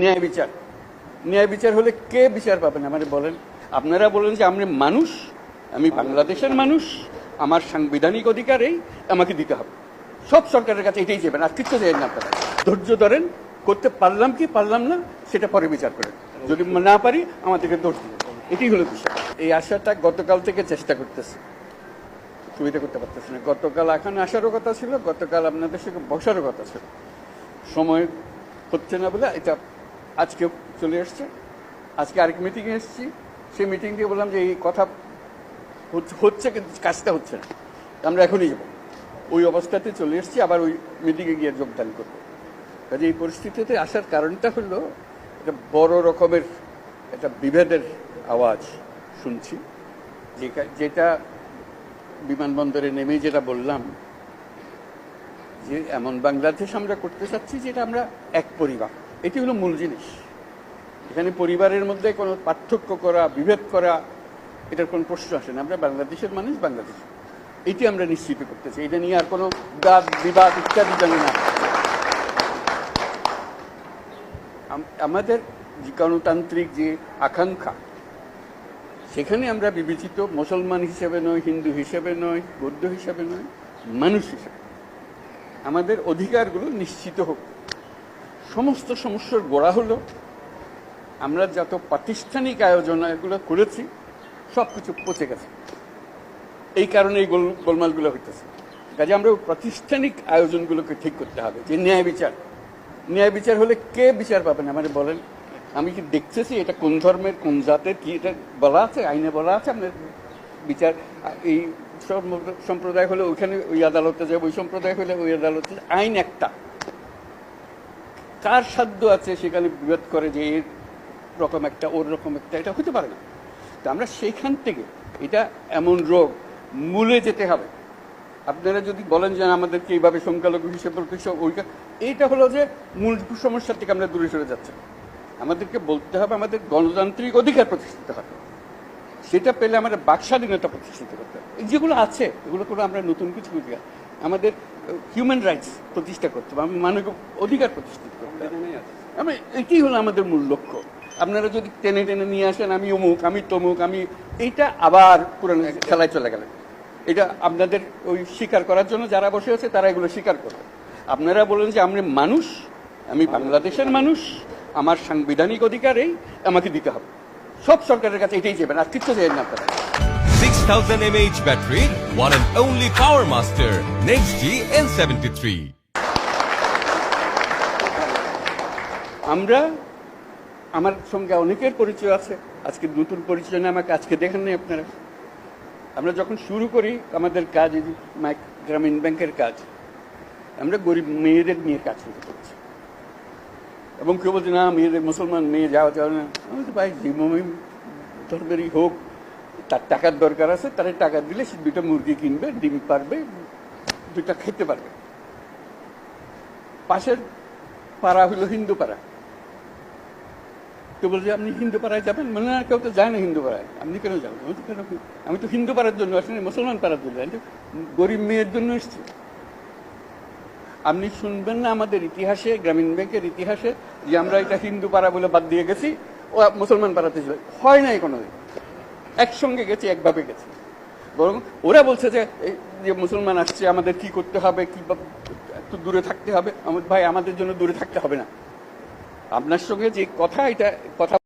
ন্যায় বিচার, ন্যায় বিচার হলে কে বিচার পাবেন আমাদের বলেন? আপনারা বলেন যে আমরা মানুষ, আমি বাংলাদেশের মানুষ, আমার সাংবিধানিক অধিকার এই, আমাকে দিতে হবে। সব সরকারের কাছে এটাই যাবেন, আর কিচ্ছু চাই না। আপনারা ধৈর্য ধরেন, করতে পারলাম কি পারলাম না সেটা পরে বিচার করেন, যদি না পারি আমাদেরকে দোষ দিন, এটাই হলো বিষয়। এই আশাটা গতকাল থেকে চেষ্টা করতেছে, সুবিধা করতে পারতেছে না। গতকাল এখানে আসারও কথা ছিল, গতকাল আপনাদের সঙ্গে বসারও কথা ছিল, সময় হচ্ছে না বলে এটা আজকে চলে এসছে। আজকে আরেক মিটিংয়ে এসেছি, সেই মিটিং দিয়ে বললাম যে এই কথা হচ্ছে কিন্তু কাজটা হচ্ছে না, আমরা এখনই যাবো। ওই অবস্থাতে চলে এসেছি, আবার ওই মিটিংয়ে গিয়ে যোগদান করবো। কাজে এই পরিস্থিতিতে আসার কারণটা হলো একটা বড় রকমের একটা বিভেদের আওয়াজ শুনছি, যেটা বিমানবন্দরে নেমেই যেটা বললাম যে এমন বাংলাদেশ আমরা করতে চাচ্ছি যেটা আমরা এক পরিবার, এটি হলো মূল জিনিস। এখানে পরিবারের মধ্যে কোনো পার্থক্য করা, বিভেদ করা, এটার কোনো প্রশ্ন আসে না। আমরা বাংলাদেশের মানুষ, বাংলাদেশ, এটি আমরা নিশ্চিত করতেছি। এটা নিয়ে আর কোনো বাদ বিবাদ ইত্যাদি জানি না। আমাদের যে গণতান্ত্রিক যে আকাঙ্ক্ষা, সেখানে আমরা বিবেচিত মুসলমান হিসেবে নয়, হিন্দু হিসেবে নয়, বৌদ্ধ হিসেবে নয়, মানুষ হিসেবে আমাদের অধিকারগুলো নিশ্চিত হোক। সমস্ত সমস্যার গোড়া হলো আমরা যত প্রাতিষ্ঠানিক আয়োজন এগুলো করেছি সব কিছু পচে গেছে, এই কারণে এই গোলমালগুলো হইতেছে। কাজে আমরা প্রাতিষ্ঠানিক আয়োজনগুলোকে ঠিক করতে হবে। যে ন্যায় বিচার, ন্যায় বিচার হলে কে বিচার পাবেন আমাদের বলেন? আমি কি দেখতেছি এটা কোন ধর্মের কোন জাতের কি, এটা বলা আছে আইনে বলা আছে? আপনার বিচার এই সম্প্রদায় হলে ওইখানে ওই আদালতে যাবে, ওই সম্প্রদায় হলে ওই আদালতে, আইন একটা। কার সাধ্য আছে সেখানে বিভেদ করে যে এর রকম একটা ওর রকম একটা? এটা হতে পারে না। তো আমরা সেইখান থেকে, এটা এমন রোগ, মূলে যেতে হবে। আপনারা যদি বলেন যে আমাদেরকে এইভাবে সংখ্যালঘু হিসেবে ওইটা, এইটা হলো যে মূল সমস্যার থেকে আমরা দূরে সরে যাচ্ছি। আমাদেরকে বলতে হবে আমাদের গণতান্ত্রিক অধিকার প্রতিষ্ঠিত হবে, সেটা পেলে আমাদের বাক স্বাধীনতা প্রতিষ্ঠিত করতে হবে। যেগুলো আছে এগুলো করে আমরা নতুন কিছু বুঝি, আমাদের হিউম্যান রাইটস প্রতিষ্ঠা করতে হবে, মানবিক অধিকার প্রতিষ্ঠিত করতে হবে। আমরা এটি হলো আমাদের মূল লক্ষ্য। আপনারা যদি টেনে টেনে নিয়ে আসেন আমি অমুক, আমি তমুক, আমি, এইটা আবার পুরানো খেলায় চলে গেলেন। এটা আপনাদের ওই স্বীকার করার জন্য যারা বসে আছে তারা এগুলো স্বীকার করবে। আপনারা বলেন যে আমরা মানুষ, আমি বাংলাদেশের মানুষ, আমার সাংবিধানিক অধিকার এই, আমাকে দিতে হবে। সব সরকারের কাছে এটাই যাবেন, আর কিচ্ছু চাই না। আপনারা 6000 mAh battery, one and only Power Master, NextG N73. আমরা, আমার সঙ্গে অনেকের পরিচয় আছে, আজকে নতুন পরিচয় না, আমাকে আজকে দেখেন নাই আপনারা। আমরা যখন শুরু করি আমাদের কাজ, গ্রামীণ ব্যাংকের কাজ, আমরা গরিব মেয়েদের নিয়ে কাজ শুরু করছি। এবং কেউ বলছে না মেয়েদের, মুসলমান মেয়ে যাওয়া যাবে না। আমি তো ভাই যে ধর্মেরই হোক, তার টাকার দরকার আছে, তার টাকা দিলে সে 2টা মুরগি কিনবে, ডিম পারবে, 2টা খেতে পারবে। পাশের পাড়া হলো হিন্দু পাড়া, কেউ বলছে আপনি হিন্দু পাড়ায় যাবেন, মানে না কেউ তো যায় না হিন্দু পাড়ায়, আপনি কেন যাবেন? আমি তো হিন্দু পাড়ার জন্য আসেনি, মুসলমান পাড়ার জন্য, গরিব মেয়ের জন্য এসছি। আপনি শুনবেন না আমাদের ইতিহাসে, গ্রামীণ ব্যাংকের ইতিহাসে, যে আমরা এটা হিন্দু পাড়া বলে বাদ দিয়ে গেছি, ও মুসলমান পাড়াতে ছিল, হয় নাই কোনোদিন। একসঙ্গে গেছি, একভাবে গেছি। বরং ওরা বলছে যে মুসলমান আসছে, আমাদের কি করতে হবে, কি একটু দূরে থাকতে হবে। ভাই আমাদের জন্য দূরে থাকতে হবে না, আপনার সঙ্গে যে কথা, এটা কথা